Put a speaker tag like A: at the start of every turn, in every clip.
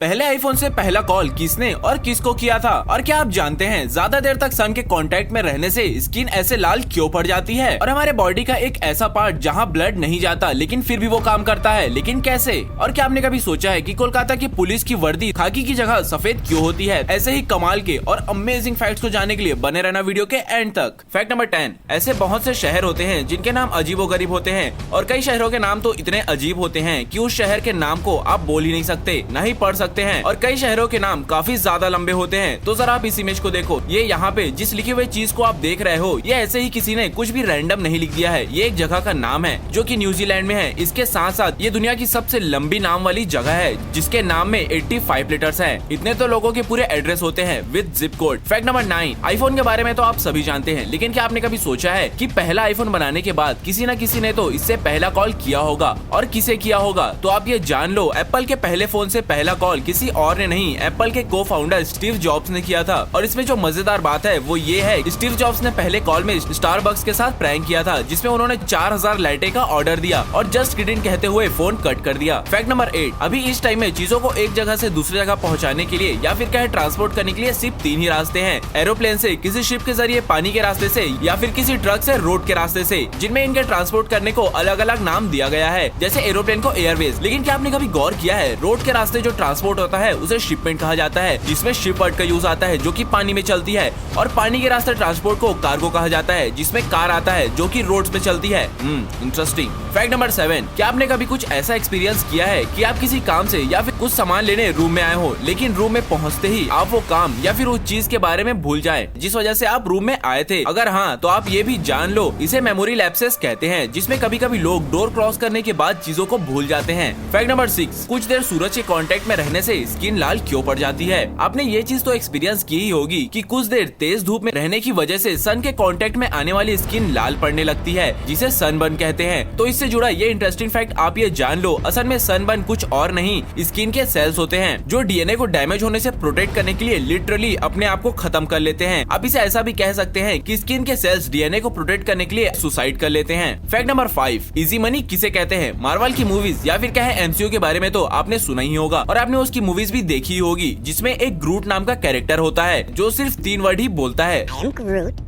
A: पहले आईफोन से पहला कॉल किसने और किसको किया था? और क्या आप जानते हैं ज्यादा देर तक सन के कांटेक्ट में रहने से स्किन ऐसे लाल क्यों पड़ जाती है? और हमारे बॉडी का एक ऐसा पार्ट जहां ब्लड नहीं जाता लेकिन फिर भी वो काम करता है, लेकिन कैसे? और क्या आपने कभी सोचा है कि कोलकाता की पुलिस की वर्दी खाकी की जगह सफेद क्यों होती है? ऐसे ही कमाल के और अमेजिंग फैक्ट्स को जानने के लिए बने रहना वीडियो के एंड तक। फैक्ट नंबर 10, ऐसे बहुत से शहर होते हैं जिनके नाम अजीबोगरीब होते हैं और कई शहरों के नाम तो इतने अजीब होते हैं कि उस शहर के नाम को आप बोल ही नहीं सकते, न ही पढ़ सकते हैं। और कई शहरों के नाम काफी ज्यादा लंबे होते हैं। तो जरा आप इस इमेज को देखो, ये यहाँ पे जिस लिखी हुई चीज को आप देख रहे हो, ये ऐसे ही किसी ने कुछ भी रैंडम नहीं लिख दिया है। ये एक जगह का नाम है जो कि न्यूजीलैंड में है। इसके साथ साथ ये दुनिया की सबसे लंबी नाम वाली जगह है जिसके नाम में 85 लेटर्स हैं। इतने तो लोगों के पूरे एड्रेस होते हैं with zip code. Fact number 9, iPhone के बारे में तो आप सभी जानते हैं, लेकिन क्या आपने कभी सोचा है कि पहला आईफोन बनाने के बाद किसी न किसी ने तो इससे पहला कॉल किया होगा, और किसे किया होगा? तो आप ये जान लो, एप्पल के पहले फोन से पहला कॉल किसी और ने नहीं, एप्पल के को फाउंडर स्टीव जॉब्स ने किया था। और इसमें जो मजेदार बात है वो ये है, स्टीव जॉब्स ने पहले कॉल में स्टारबक्स के साथ प्रैंक किया था जिसमें उन्होंने 4000 लाइटे का ऑर्डर दिया और जस्ट किडिंग कहते हुए फोन कट कर दिया। फैक्ट नंबर 8, अभी इस टाइम में चीजों को एक जगह से दूसरी जगह पहुंचाने के लिए या फिर कहे ट्रांसपोर्ट करने के लिए सिर्फ 3 ही रास्ते हैं। एरोप्लेन से, किसी शिप के जरिए, पानी के रास्ते से, या फिर किसी ट्रक से रोड के रास्ते से, जिनमें इनके ट्रांसपोर्ट करने को अलग अलग नाम दिया गया है, जैसे एरोप्लेन को एयरवेज। लेकिन क्या आपने कभी गौर किया है, रोड के रास्ते जो ट्रांसपोर्ट होता है उसे शिपमेंट कहा जाता है, जिसमें शिप वर्ड का यूज आता है जो कि पानी में चलती है। और पानी के रास्ते ट्रांसपोर्ट को कार्गो कहा जाता है, जिसमें कार आता है जो कि रोड्स पे चलती है। इंटरेस्टिंग। फैक्ट नंबर 7, क्या आपने कभी कुछ ऐसा एक्सपीरियंस किया है कि आप किसी काम से या फिर कुछ सामान लेने रूम में आए हो, लेकिन रूम में पहुंचते ही आप वो काम या फिर उस चीज के बारे में भूल जाए जिस वजह से आप रूम में आए थे? अगर हाँ, तो आप ये भी जान लो, इसे मेमोरी लैप्सेस कहते हैं, जिसमें कभी कभी लोग डोर क्रॉस करने के बाद चीजों को भूल जाते हैं। फैक्ट नंबर 6, कुछ देर सूरज के कांटेक्ट में रहने से स्किन लाल क्यों पड़ जाती है? आपने ये चीज तो एक्सपीरियंस की ही होगी कि कुछ देर तेज धूप में रहने की वजह से सन के कांटेक्ट में आने वाली स्किन लाल पड़ने लगती है, जिसे सनबर्न कहते हैं। तो इससे जुड़ा ये इंटरेस्टिंग फैक्ट आप ये जान लो, असल में सनबर्न कुछ और नहीं, स्किन के सेल्स होते हैं जो डीएनए को डैमेज होने से प्रोटेक्ट करने के लिए लिटरली अपने आप को खत्म कर लेते हैं। आप इसे ऐसा भी कह सकते हैं कि स्किन के सेल्स डीएनए को प्रोटेक्ट करने के लिए सुसाइड कर लेते हैं। फैक्ट नंबर 5, इजी मनी किसे कहते हैं? मार्वल की मूवीज या फिर कहे एमसीयू के बारे में तो आपने सुना ही होगा और आपने उसकी मूवीज भी देखी होगी, जिसमें एक ग्रूट नाम का कैरेक्टर होता है जो सिर्फ 3 वर्ड ही बोलता है,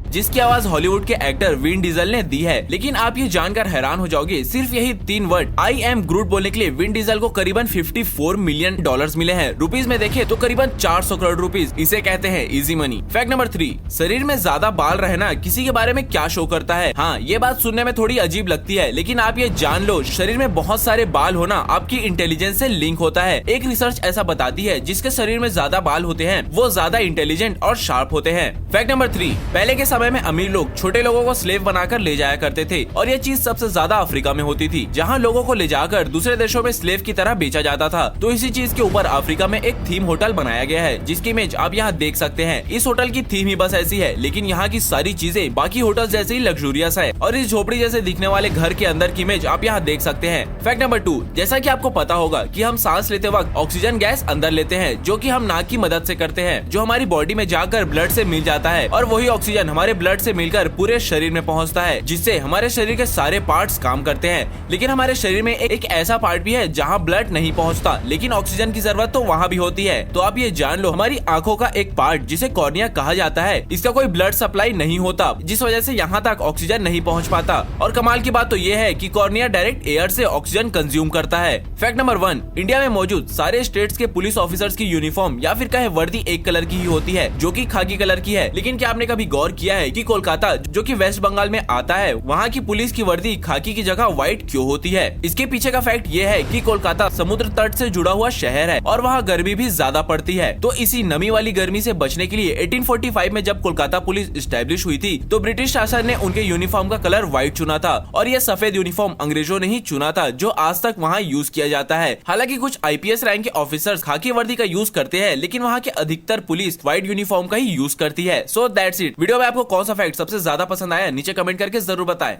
A: जिसकी आवाज हॉलीवुड के एक्टर विन डीजल ने दी है। लेकिन आप ये जानकर हैरान हो जाओगे, सिर्फ यही 3 वर्ड आई एम ग्रूट बोलने के लिए विन डीजल को करीबन $54 मिलियन मिले हैं। रुपीज में देखे तो करीबन 400 करोड़ रुपीज। इसे कहते हैं इजी मनी। फैक्ट नंबर 3, शरीर में ज्यादा बाल रहना किसी के बारे में क्या शो करता है? हाँ, ये बात सुनने में थोड़ी अजीब लगती है, लेकिन आप ये जान लो, शरीर में बहुत सारे बाल होना आपकी इंटेलिजेंस से लिंक होता है। एक रिसर्च ऐसा बताती है, जिसके शरीर में ज्यादा बाल होते हैं वो ज्यादा इंटेलिजेंट और शार्प होते हैं। फैक्ट नंबर 3, पहले के समय में अमीर लोग छोटे लोगों को स्लेव बनाकर ले जाया करते थे, और ये चीज सबसे ज्यादा अफ्रीका में होती थी, जहाँ लोगों को ले जाकर दूसरे देशों में स्लेव की तरह बेचा जाता था। तो इसी चीज के ऊपर अफ्रीका में एक थीम होटल बनाया गया है, जिसकी इमेज आप यहाँ देख सकते हैं। इस होटल की थीम ही बस ऐसी है, लेकिन यहाँ की सारी चीजें बाकी होटल जैसे ही लग्जूरियस है, और इस झोपड़ी जैसे दिखने वाले घर के अंदर की इमेज आप यहाँ देख सकते हैं। फैक्ट नंबर 2, जैसा कि आपको पता होगा कि हम सांस लेते वक्त ऑक्सीजन गैस अंदर लेते हैं, जो कि हम नाक की मदद से करते हैं, जो हमारी बॉडी में जाकर ब्लड से मिल जाता है, और वही ऑक्सीजन हमारे ब्लड से मिलकर पूरे शरीर में पहुंचता है, जिससे हमारे शरीर के सारे पार्ट्स काम करते हैं। लेकिन हमारे शरीर में एक ऐसा पार्ट भी है जहां ब्लड नहीं पहुंचता, लेकिन ऑक्सीजन की जरूरत तो वहां भी होती है। तो आप ये जान लो, हमारी आंखों का एक पार्ट जिसे कॉर्निया कहा जाता है, इसका कोई ब्लड सप्लाई नहीं होता, जिस वजह से यहाँ तक ऑक्सीजन नहीं पहुँच पाता। और कमाल की बात तो ये है कि कॉर्निया डायरेक्ट एयर से ऑक्सीजन कंज्यूम करता है। फैक्ट नंबर 1, इंडिया में मौजूद सारे स्टेट्स के पुलिस ऑफिसर्स की यूनिफॉर्म या फिर कहे वर्दी एक कलर की ही होती है, जो कि खाकी कलर की है। लेकिन क्या आपने कभी गौर किया है कि कोलकाता, जो कि वेस्ट बंगाल में आता है, वहाँ की पुलिस की वर्दी खाकी की जगह व्हाइट क्यों होती है? इसके पीछे का फैक्ट ये है कि कोलकाता समुद्र तट से जुड़ा हुआ शहर है, और वहाँ गर्मी भी ज्यादा पड़ती है। तो इसी नमी वाली गर्मी से बचने के लिए 1845 में जब कोलकाता पुलिस स्टैब्लिश हुई थी, तो ब्रिटिश शासन ने उनके यूनिफॉर्म का कलर व्हाइट चुना था, और ये सफेद यूनिफॉर्म अंग्रेजों ने ही चुना था, जो आज तक वहाँ यूज किया जाता है। हालांकि कुछ आईपीएस रैंक के ऑफिसर्स खाकी वर्दी का यूज करते हैं, लेकिन वहाँ के अधिकतर पुलिस व्हाइट यूनिफॉर्म का ही यूज करती है। So that's it. वीडियो में आपको कौन सा फैक्ट सबसे ज्यादा पसंद आया, नीचे कमेंट करके जरूर बताएं।